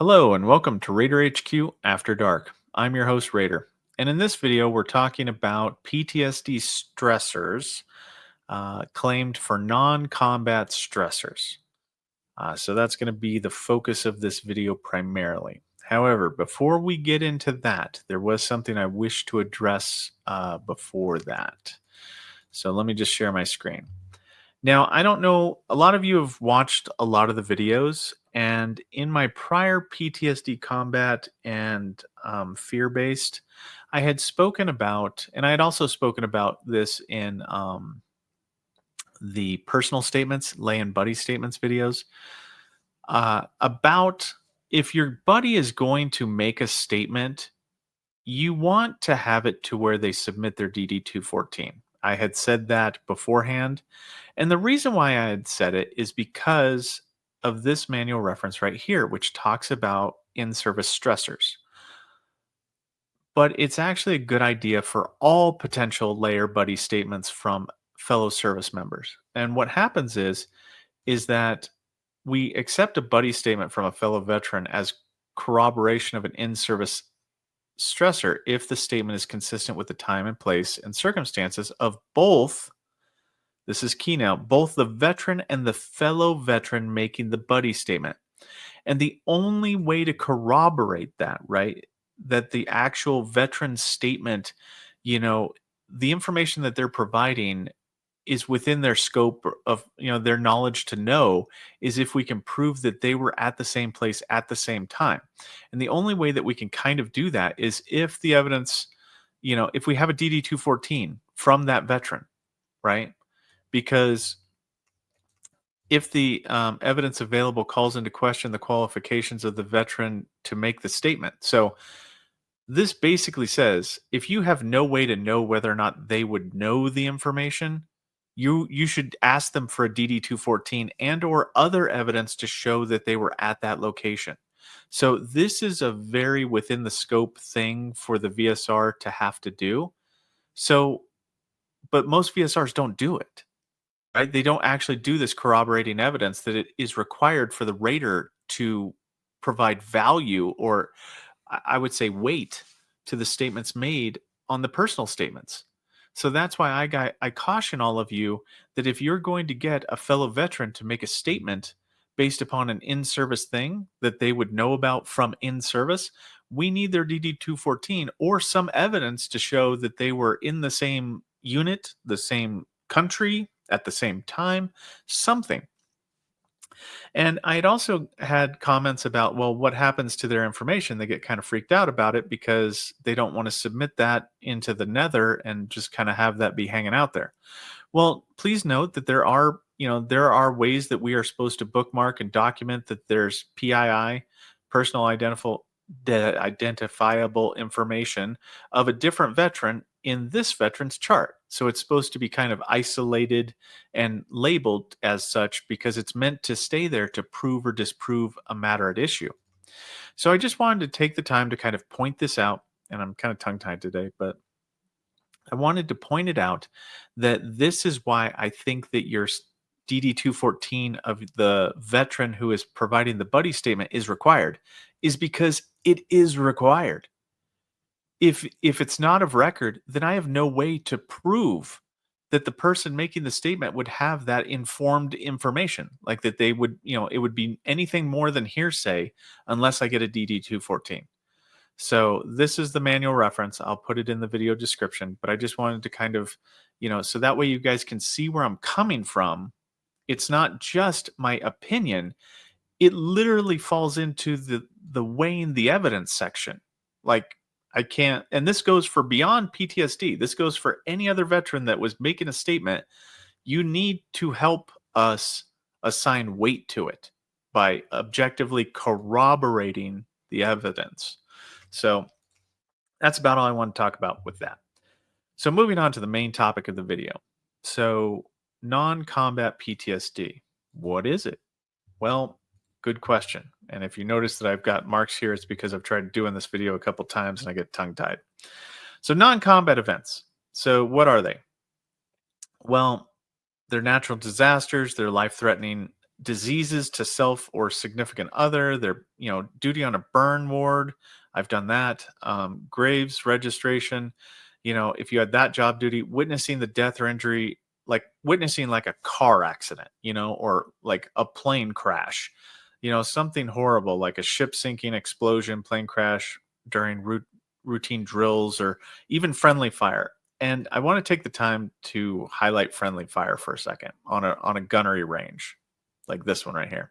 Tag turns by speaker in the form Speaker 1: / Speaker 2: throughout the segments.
Speaker 1: Hello and welcome to Raider HQ After Dark. I'm your host Raider, and in this video we're talking about PTSD stressors claimed for non-combat stressors. So that's going to be the focus of this video primarily. However, before we get into that, there was something I wish to address before that. So let me just share my screen. Now, I don't know, a lot of you have watched a lot of the videos, and in my prior PTSD combat and fear based, I had spoken about, and I had also spoken about this in the personal statements, lay and buddy statements videos, about if your buddy is going to make a statement, you want to have it to where they submit their DD214. I had said that beforehand. And the reason why I had said it is because of this manual reference right here, which talks about in service stressors. But it's actually a good idea for all potential layer buddy statements from fellow service members. And what happens is that we accept a buddy statement from a fellow veteran as corroboration of an in service stressor if the statement is consistent with the time and place and circumstances of both. This is key now, both the veteran and the fellow veteran making the buddy statement. And the only way to corroborate that, right, that the actual veteran statement, you know, the information that they're providing is within their scope of, their knowledge to know, is if we can prove that they were at the same place at the same time. And the only way that we can kind of do that is if the evidence, if we have a DD214 from that veteran, right? Because if the evidence available calls into question the qualifications of the veteran to make the statement. So this basically says if you have no way to know whether or not they would know the information, you should ask them for a DD214 and or other evidence to show that they were at that location. So this is a very within the scope thing for the VSR to have to do. So, but most VSRs don't do it. Right? They don't actually do this corroborating evidence that it is required for the rater to provide value, or I would say weight, to the statements made on the personal statements. So that's why I caution all of you that if you're going to get a fellow veteran to make a statement based upon an in-service thing that they would know about from in service, we need their DD214 or some evidence to show that they were in the same unit, the same country, at the same time, something. And I had also had comments about, well, what happens to their information? They get kind of freaked out about it because they don't want to submit that into the nether and just kind of have that be hanging out there. Well, please note that there are ways that we are supposed to bookmark and document that there's PII, personal identifiable information of a different veteran in this veteran's chart. So it's supposed to be kind of isolated and labeled as such because it's meant to stay there to prove or disprove a matter at issue. So I just wanted to take the time to kind of point this out, and I'm kind of tongue tied today, but I wanted to point it out that this is why I think that your DD214 of the veteran who is providing the buddy statement is required, is because it is required. If it's not of record, then I have no way to prove that the person making the statement would have that informed information, like that they would, it would be anything more than hearsay unless I get a DD214. So this is the manual reference. I'll put it in the video description, but I just wanted to kind of, so that way you guys can see where I'm coming from. It's not just my opinion. It literally falls into the weighing the evidence section. Like, I can't, and this goes for beyond PTSD. This goes for any other veteran that was making a statement. You need to help us assign weight to it by objectively corroborating the evidence. So that's about all I want to talk about with that. So moving on to the main topic of the video. So non-combat PTSD, what is it? Well, good question. And if you notice that I've got marks here, it's because I've tried doing this video a couple times and I get tongue-tied. So non-combat events. So what are they? Well, they're natural disasters, they're life-threatening diseases to self or significant other, their duty on a burn ward. I've done that. Graves registration. If you had that job duty, witnessing the death or injury, like witnessing like a car accident, or like a plane crash, something horrible like a ship sinking, explosion, plane crash during routine drills, or even friendly fire. And I want to take the time to highlight friendly fire for a second on a gunnery range like this one right here.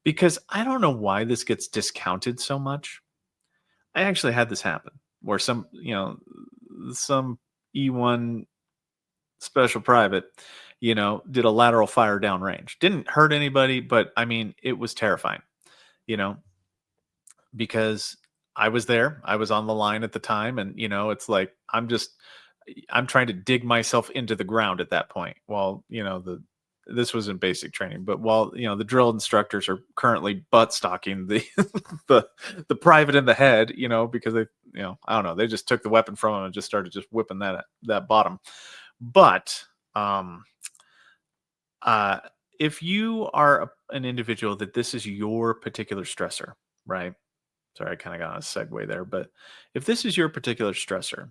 Speaker 1: Because I don't know why this gets discounted so much. I actually had this happen where some E1 special private, did a lateral fire downrange. Didn't hurt anybody, but I mean, it was terrifying, you know, because I was there. I was on the line at the time, and it's like I'm trying to dig myself into the ground at that point. While this was in basic training, but while the drill instructors are currently butt stocking the the private in the head, because they I don't know, they just took the weapon from him and just started just whipping that bottom. But uh, if you are an individual that this is your particular stressor, right? Sorry, I kind of got on a segue there, but if this is your particular stressor,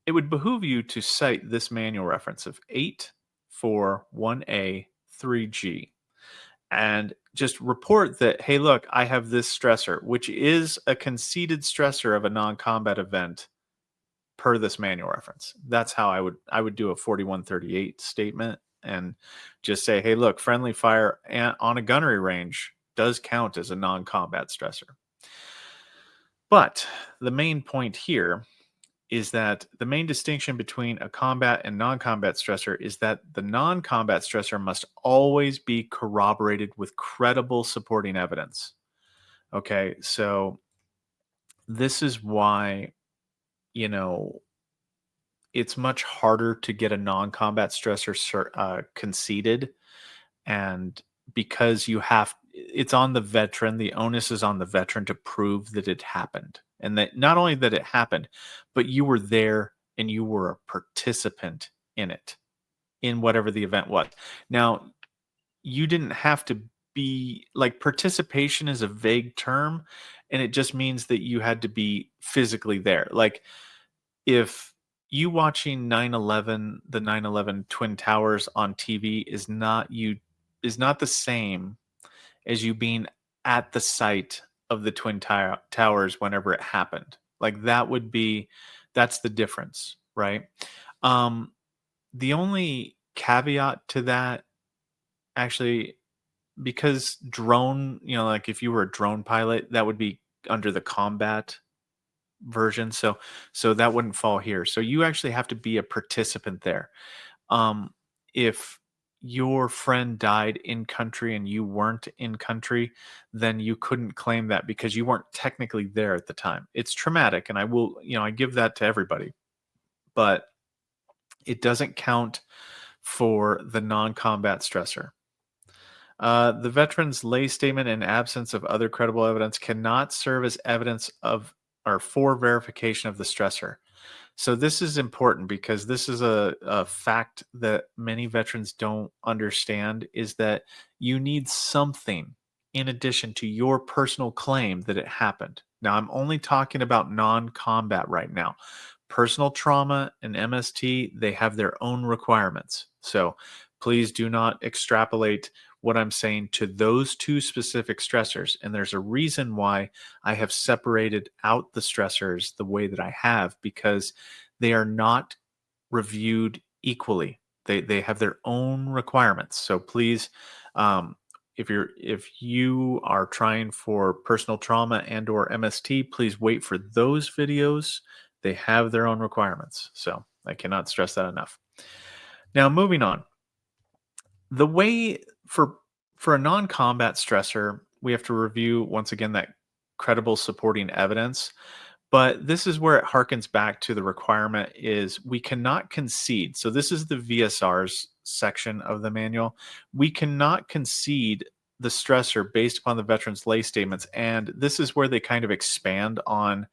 Speaker 1: it would behoove you to cite this manual reference of 841A 3G and just report that, hey, look, I have this stressor, which is a conceded stressor of a non-combat event per this manual reference. That's how I would do a 4138 statement and just say, hey, look, friendly fire on a gunnery range does count as a non-combat stressor. But the main point here is that the main distinction between a combat and non-combat stressor is that the non-combat stressor must always be corroborated with credible supporting evidence. Okay, so this is why, it's much harder to get a non-combat stressor conceded, and because it's on the veteran, the onus is on the veteran to prove that it happened, and that not only that it happened, but you were there and you were a participant in it, in whatever the event was. Now, you didn't have to be like, participation is a vague term, and it just means that you had to be physically there. Like, if you watching 9/11, the 9/11 Twin Towers on TV is not the same as you being at the site of the Towers whenever it happened. Like, that's the difference, right? Um, the only caveat to that, actually, because drone, like if you were a drone pilot, that would be under the combat version. So that wouldn't fall here. So you actually have to be a participant there. If your friend died in country and you weren't in country, then you couldn't claim that because you weren't technically there at the time. It's traumatic, and I give that to everybody, but it doesn't count for the non-combat stressor. The veteran's lay statement in absence of other credible evidence cannot serve as evidence of or for verification of the stressor. So this is important because this is a fact that many veterans don't understand, is that you need something in addition to your personal claim that it happened. Now, I'm only talking about non-combat right now. Personal trauma and MST, they have their own requirements. So please do not extrapolate what I'm saying to those two specific stressors. And there's a reason why I have separated out the stressors the way that I have, because they are not reviewed equally. They have their own requirements. So please, if you are trying for personal trauma and or MST, please wait for those videos. They have their own requirements. So I cannot stress that enough. Now, moving on. The way for a non-combat stressor, we have to review once again that credible supporting evidence. But this is where it harkens back to the requirement is we cannot concede. So this is the VSR's section of the manual. We cannot concede the stressor based upon the veteran's lay statements. And this is where they kind of expand on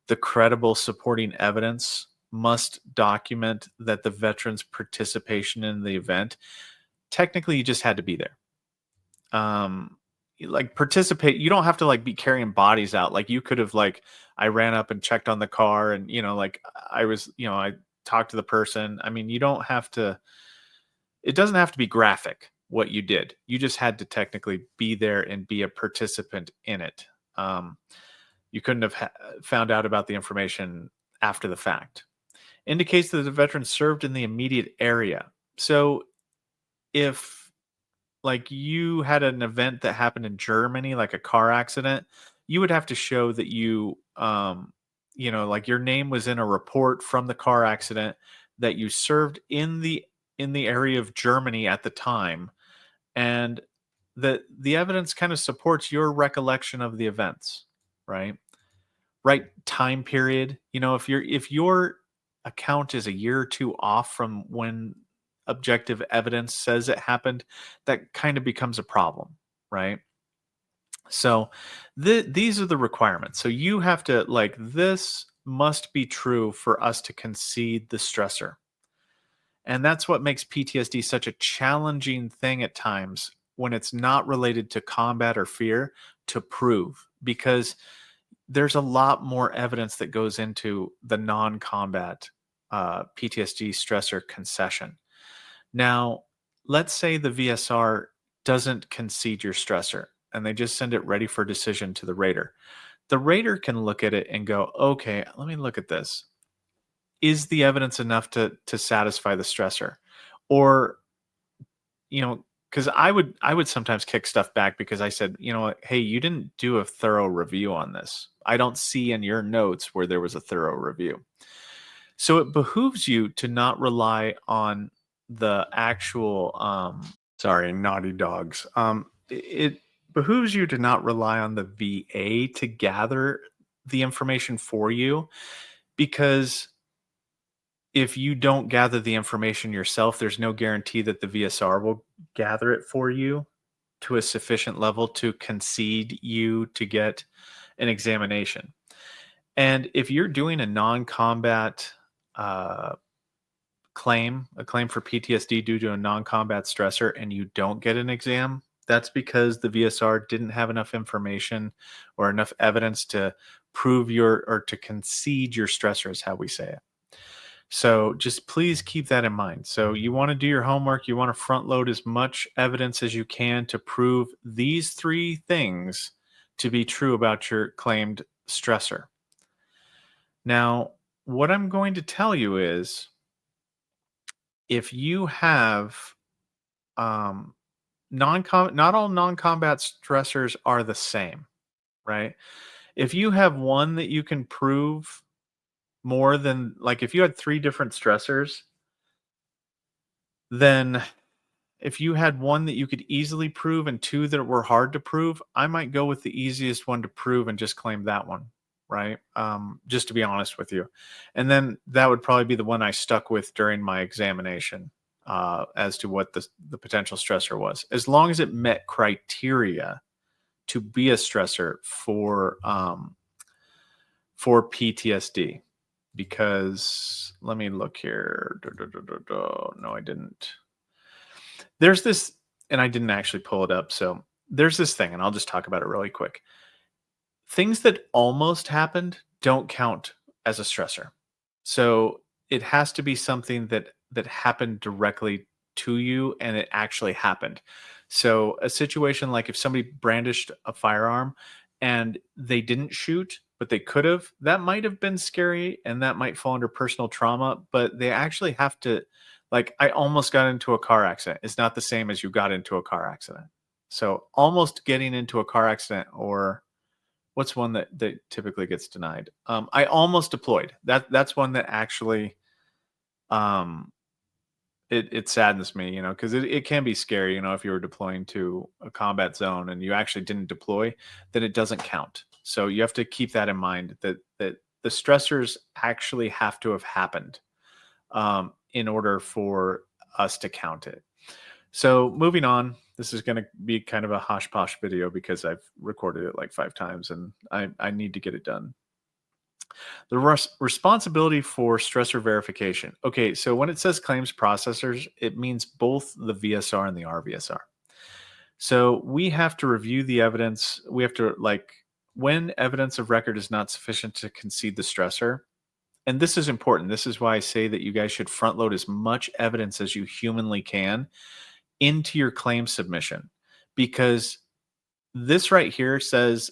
Speaker 1: the credible supporting evidence must document that the veteran's participation in the event. Technically, you just had to be there. um, like participate. You don't have to like be carrying bodies out. Like you could have like I ran up and checked on the car, and like I was, I talked to the person. I mean, you don't have to. It doesn't have to be graphic what you did. You just had to technically be there and be a participant in it. Um, you couldn't have found out about the information after the fact. Indicates that the veteran served in the immediate area. So if like you had an event that happened in Germany, like a car accident, you would have to show that like your name was in a report from the car accident, that you served in the area of Germany at the time, and that the evidence kind of supports your recollection of the events, right? Right time period. If your account is a year or two off from when objective evidence says it happened, that kind of becomes a problem, right? So these are the requirements. So you have to like this must be true for us to concede the stressor. And that's what makes PTSD such a challenging thing at times when it's not related to combat or fear to prove, because there's a lot more evidence that goes into the non-combat PTSD stressor concession. Now, let's say the VSR doesn't concede your stressor and they just send it ready for decision to the rater. The rater can look at it and go, okay, let me look at this. Is the evidence enough to satisfy the stressor? Or, because I would sometimes kick stuff back because I said, what, hey, you didn't do a thorough review on this. I don't see in your notes where there was a thorough review. So it behooves you to not rely on the actual sorry, naughty dogs. It behooves you to not rely on the VA to gather the information for you, because if you don't gather the information yourself, there's no guarantee that the VSR will gather it for you to a sufficient level to concede you to get an examination. And if you're doing a non-combat uh, a claim for PTSD due to a non-combat stressor, and you don't get an exam, that's because the VSR didn't have enough information or enough evidence to prove or to concede your stressor, is how we say it. So just please keep that in mind. So you want to do your homework, you want to front load as much evidence as you can to prove these three things to be true about your claimed stressor. Now, what I'm going to tell you is if you have not all non-combat stressors are the same, right? If you have one that you can prove more than, like, if you had three different stressors, then if you had one that you could easily prove and two that were hard to prove, I might go with the easiest one to prove and just claim that one, right? Just to be honest with you. And then that would probably be the one I stuck with during my examination as to what the potential stressor was. As long as it met criteria to be a stressor for PTSD. Because let me look here. No, I didn't. There's this, and I didn't actually pull it up. So there's this thing, and I'll just talk about it really quick. Things that almost happened don't count as a stressor. So it has to be something that happened directly to you and it actually happened. So a situation like if somebody brandished a firearm and they didn't shoot, but they could have, that might have been scary and that might fall under personal trauma, but they actually have to, like, I almost got into a car accident. It's not the same as you got into a car accident. So almost getting into a car accident, or what's one that typically gets denied? I almost deployed. That's one that actually um it saddens me, because it can be scary, if you were deploying to a combat zone and you actually didn't deploy, then it doesn't count. So you have to keep that in mind, that the stressors actually have to have happened in order for us to count it. So moving on, this is going to be kind of a hosh posh video because I've recorded it like 5 times and I need to get it done. The responsibility for stressor verification. Okay, so when it says claims processors, it means both the VSR and the RVSR. So we have to review the evidence. We have to, like, when evidence of record is not sufficient to concede the stressor. And this is important. This is why I say that you guys should front load as much evidence as you humanly can into your claim submission, because this right here says,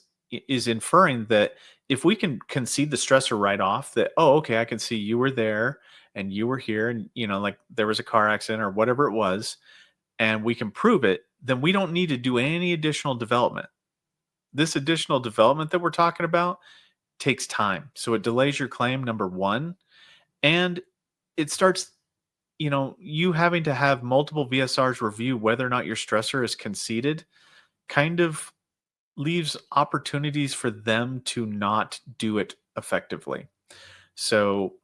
Speaker 1: is inferring that if we can concede the stressor right off, that, oh, okay, I can see you were there and you were here, and like there was a car accident or whatever it was, and we can prove it, then we don't need to do any additional development. This additional development that we're talking about takes time. So it delays your claim, number one, and it starts, you having to have multiple VSRs review whether or not your stressor is conceded, kind of leaves opportunities for them to not do it effectively. So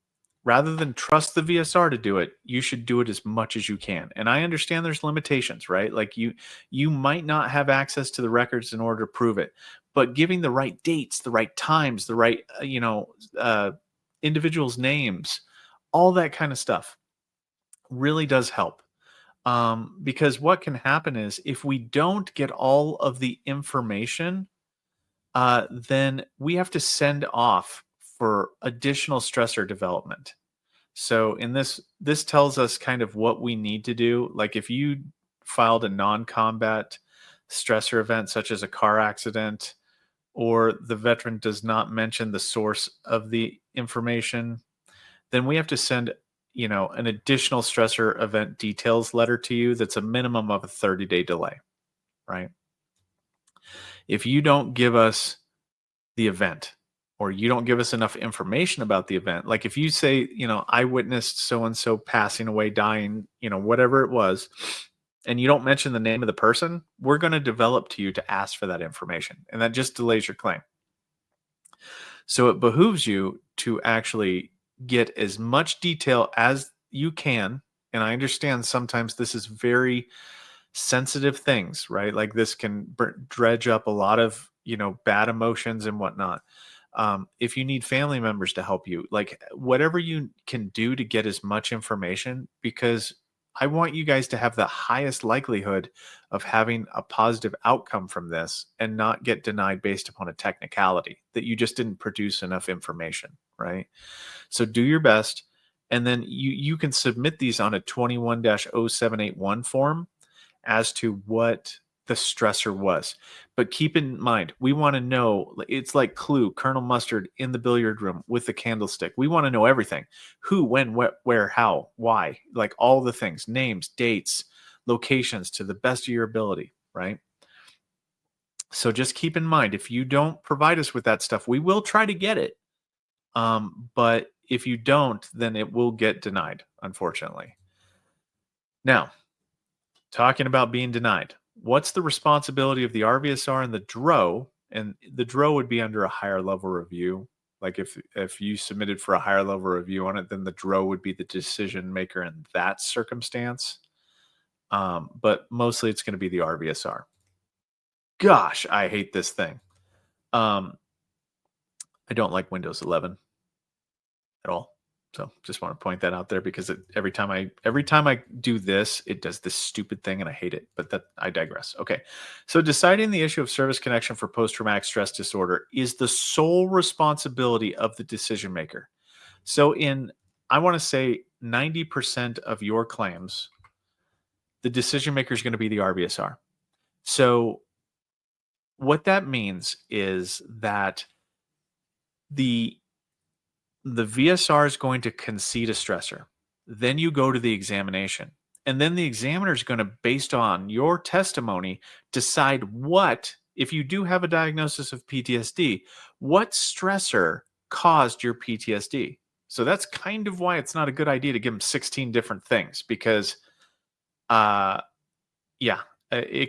Speaker 1: rather than trust the VSR to do it, you should do it as much as you can. And I understand there's limitations, right? Like you might not have access to the records in order to prove it, but giving the right dates, the right times, the right individuals' names, all that kind of stuff really does help. Because what can happen is if we don't get all of the information, then we have to send off for additional stressor development. So in this tells us kind of what we need to do. Like if you filed a non-combat stressor event such as a car accident, or the veteran does not mention the source of the information, then we have to send an additional stressor event details letter to you that's a minimum of a 30-day delay, right? If you don't give us the event, or you don't give us enough information about the event, like if you say, I witnessed so and so passing away, dying, whatever it was, and you don't mention the name of the person, we're going to develop to you to ask for that information, and that just delays your claim. So it behooves you to actually get as much detail as you can. And I understand sometimes this is very sensitive things, right? Like this can dredge up a lot of, bad emotions and whatnot. If you need family members to help you, like whatever you can do to get as much information, because I want you guys to have the highest likelihood of having a positive outcome from this and not get denied based upon a technicality that you just didn't produce enough information, right? So do your best. And then you can submit these on a 21-0781 form as to what the stressor was. But keep in mind, we want to know, it's like Clue, Colonel Mustard in the billiard room with the candlestick. We want to know everything: who, when, what, where, how, why, like all the things, names, dates, locations, to the best of your ability, right? So just keep in mind, if you don't provide us with that stuff, we will try to get it. But if you don't, then it will get denied, unfortunately. Now, talking about being denied, what's the responsibility of the RVSR and the DRO? And the DRO would be under a higher level review. Like if you submitted for a higher level review on it, then the DRO would be the decision maker in that circumstance. But mostly it's going to be the RVSR. Gosh, I hate this thing. I don't like Windows 11 at all. So just want to point that out there, because every time I do this, it does this stupid thing and I hate it. But that, I digress. Okay. So deciding the issue of service connection for post-traumatic stress disorder is the sole responsibility of the decision maker. So I want to say 90% of your claims, the decision maker is going to be the RVSR. So what that means is that the VSR is going to concede a stressor. Then you go to the examination. And then the examiner is going to, based on your testimony, decide if you do have a diagnosis of PTSD, what stressor caused your PTSD. So that's kind of why it's not a good idea to give them 16 different things, because, it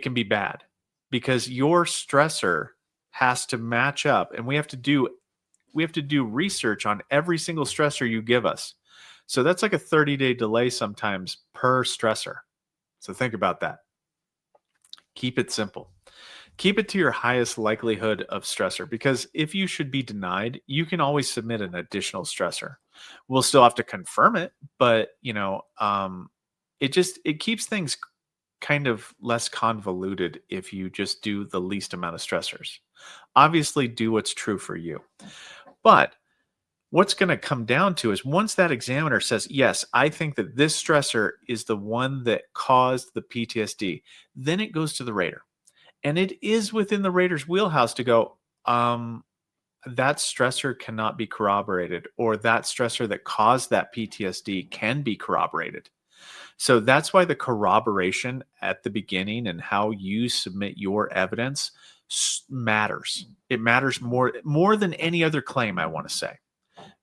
Speaker 1: can be bad, because your stressor has to match up, and we have to do research on every single stressor you give us. So that's like a 30-day delay sometimes per stressor. So think about that. Keep it simple. Keep it to your highest likelihood of stressor, because if you should be denied, you can always submit an additional stressor. We'll still have to confirm it, but it keeps things kind of less convoluted if you just do the least amount of stressors. Obviously, do what's true for you. But what's going to come down to is once that examiner says, yes, I think that this stressor is the one that caused the PTSD, then it goes to the rater. And it is within the rater's wheelhouse to go, that stressor cannot be corroborated, or that stressor that caused that PTSD can be corroborated. So that's why the corroboration at the beginning and how you submit your evidence matters. It matters more than any other claim, I want to say,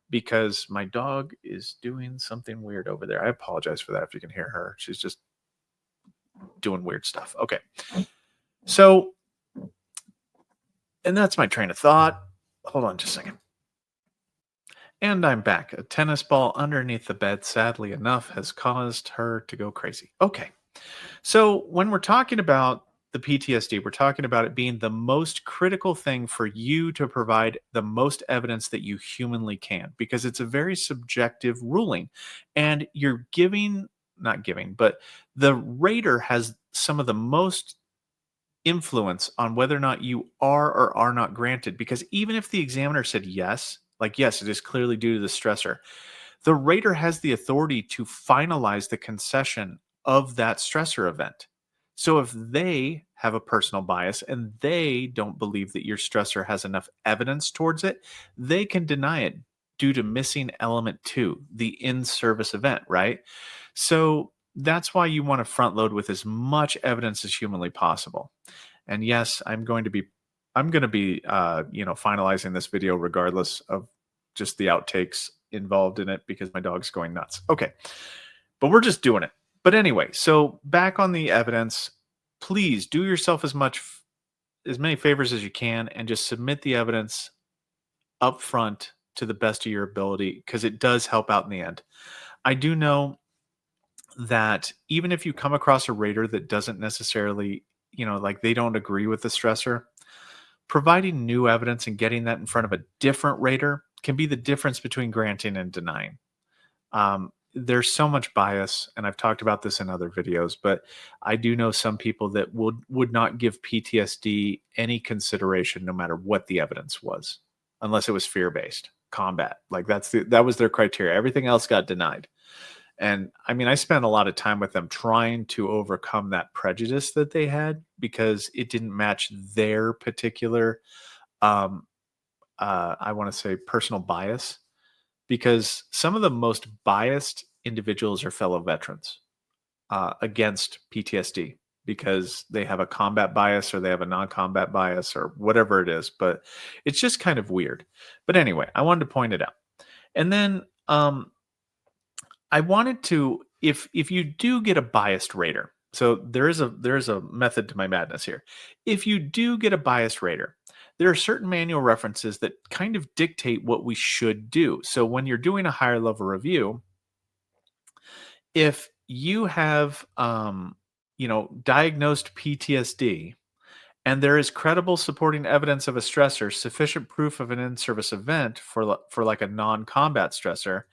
Speaker 1: because my dog is doing something weird over there. I apologize for that if you can hear her. She's just doing weird stuff. Okay. So, and that's my train of thought. Hold on just a second. And I'm back. A tennis ball underneath the bed, sadly enough, has caused her to go crazy. Okay. So, when we're talking about the PTSD, we're talking about it being the most critical thing for you to provide the most evidence that you humanly can, because it's a very subjective ruling. And you're giving, not giving, but the rater has some of the most influence on whether or not you are or are not granted. Because even if the examiner said yes, like, yes, it is clearly due to the stressor, the rater has the authority to finalize the concession of that stressor event. So if they have a personal bias and they don't believe that your stressor has enough evidence towards it, they can deny it due to missing element two, the in service event, right? So that's why you want to front load with as much evidence as humanly possible. And yes, I'm going to be finalizing this video regardless of just the outtakes involved in it because my dog's going nuts. Okay. But we're just doing it. But anyway, so back on the evidence, please do yourself as many favors as you can and just submit the evidence up front to the best of your ability because it does help out in the end. I do know that even if you come across a rater that doesn't necessarily, like they don't agree with the stressor, providing new evidence and getting that in front of a different rater can be the difference between granting and denying. There's so much bias, and I've talked about this in other videos, but I do know some people that would not give PTSD any consideration, no matter what the evidence was, unless it was fear-based combat. Like that was their criteria. Everything else got denied. And I mean, I spent a lot of time with them trying to overcome that prejudice that they had because it didn't match their particular, um, I want to say, personal bias. Because some of the most biased individuals are fellow veterans against PTSD because they have a combat bias or they have a non-combat bias or whatever it is. But it's just kind of weird. But anyway, I wanted to point it out. And then I wanted to, if you do get a biased rater, so there's a method to my madness here. If you do get a biased rater, there are certain manual references that kind of dictate what we should do. So when you're doing a higher level review, if you have diagnosed PTSD and there is credible supporting evidence of a stressor, sufficient proof of an in-service event for like a non-combat stressor,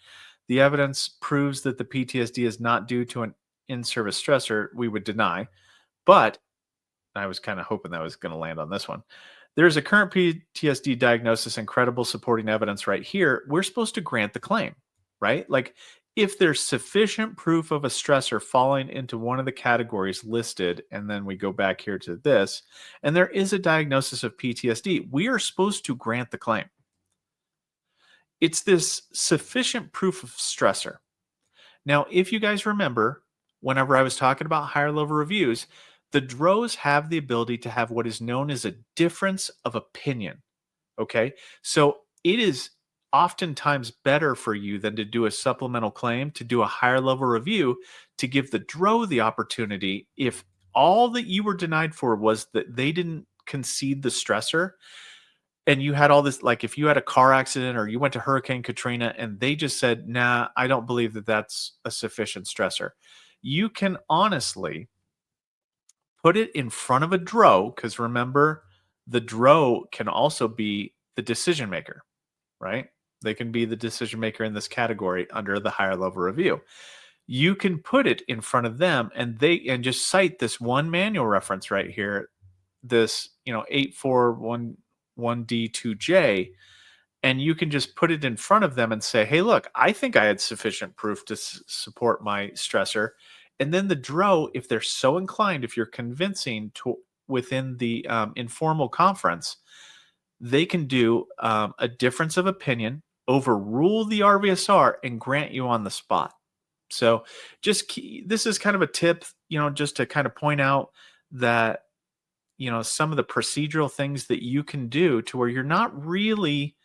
Speaker 1: the evidence proves that the PTSD is not due to an in-service stressor, we would deny. But I was kind of hoping that was going to land on this one. There's a current PTSD diagnosis and credible supporting evidence right here. We're supposed to grant the claim, right? Like if there's sufficient proof of a stressor falling into one of the categories listed, and then we go back here to this, and there is a diagnosis of PTSD, we are supposed to grant the claim. It's this sufficient proof of stressor. Now, if you guys remember, whenever I was talking about higher level reviews, the DROs have the ability to have what is known as a difference of opinion. Okay. So it is oftentimes better for you than to do a supplemental claim, to do a higher level review, to give the DRO the opportunity. If all that you were denied for was that they didn't concede the stressor, and you had all this, like if you had a car accident or you went to Hurricane Katrina and they just said, nah, I don't believe that that's a sufficient stressor, you can honestly put it in front of a DRO, because remember, the DRO can also be the decision maker, right? They can be the decision maker in this category under the higher level review. you can put it in front of them, and just cite this one manual reference right here, this 8411D2J, and you can just put it in front of them and say, hey, look, I think I had sufficient proof to support my stressor. And then the DRO, if they're so inclined, if you're convincing to within the informal conference, they can do a difference of opinion, overrule the RVSR, and grant you on the spot. So this is kind of a tip, just to kind of point out that, some of the procedural things that you can do to where you're not really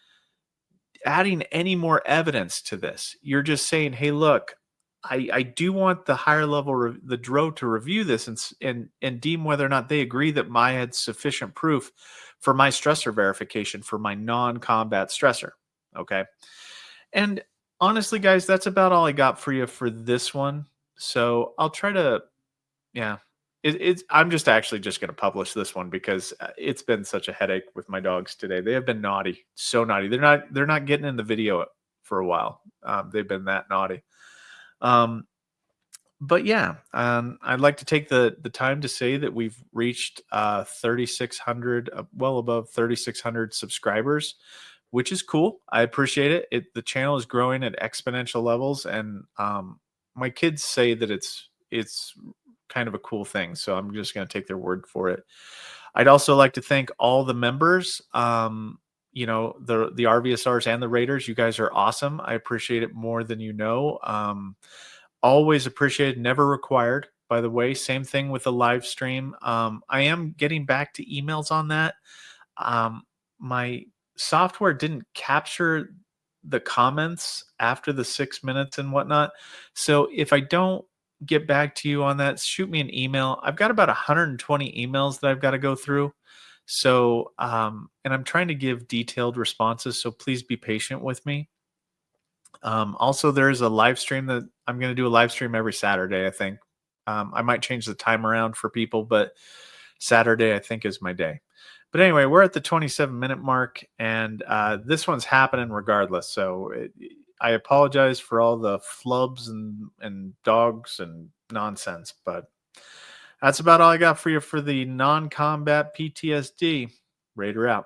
Speaker 1: adding any more evidence to this. You're just saying, hey, look, I do want the higher level, the DRO, to review this and deem whether or not they agree that I had sufficient proof for my stressor verification for my non-combat stressor. Okay. And honestly, guys, that's about all I got for you for this one. So I'll try to, yeah. I'm just actually just going to publish this one because it's been such a headache with my dogs today. They have been naughty, so naughty. They're not getting in the video for a while. They've been that naughty. But yeah, I'd like to take the time to say that we've reached 3,600, well above 3,600 subscribers, which is cool. I appreciate it. The channel is growing at exponential levels, and my kids say that it's kind of a cool thing. So I'm just going to take their word for it. I'd also like to thank all the members, the RVSRs and the Raiders. You guys are awesome. I appreciate it more than you know. Always appreciated, never required, by the way. Same thing with the live stream. I am getting back to emails on that. My software didn't capture the comments after the 6 minutes and whatnot. So if I don't get back to you on that, shoot me an email. I've got about 120 emails that I've got to go through. So, and I'm trying to give detailed responses. So please be patient with me. Also, there's a live stream that I'm going to do a live stream every Saturday, I think. I might change the time around for people, but Saturday, I think, is my day. But anyway, we're at the 27-minute mark, and this one's happening regardless. So I apologize for all the flubs and dogs and nonsense, but that's about all I got for you for the non-combat PTSD. Raider out.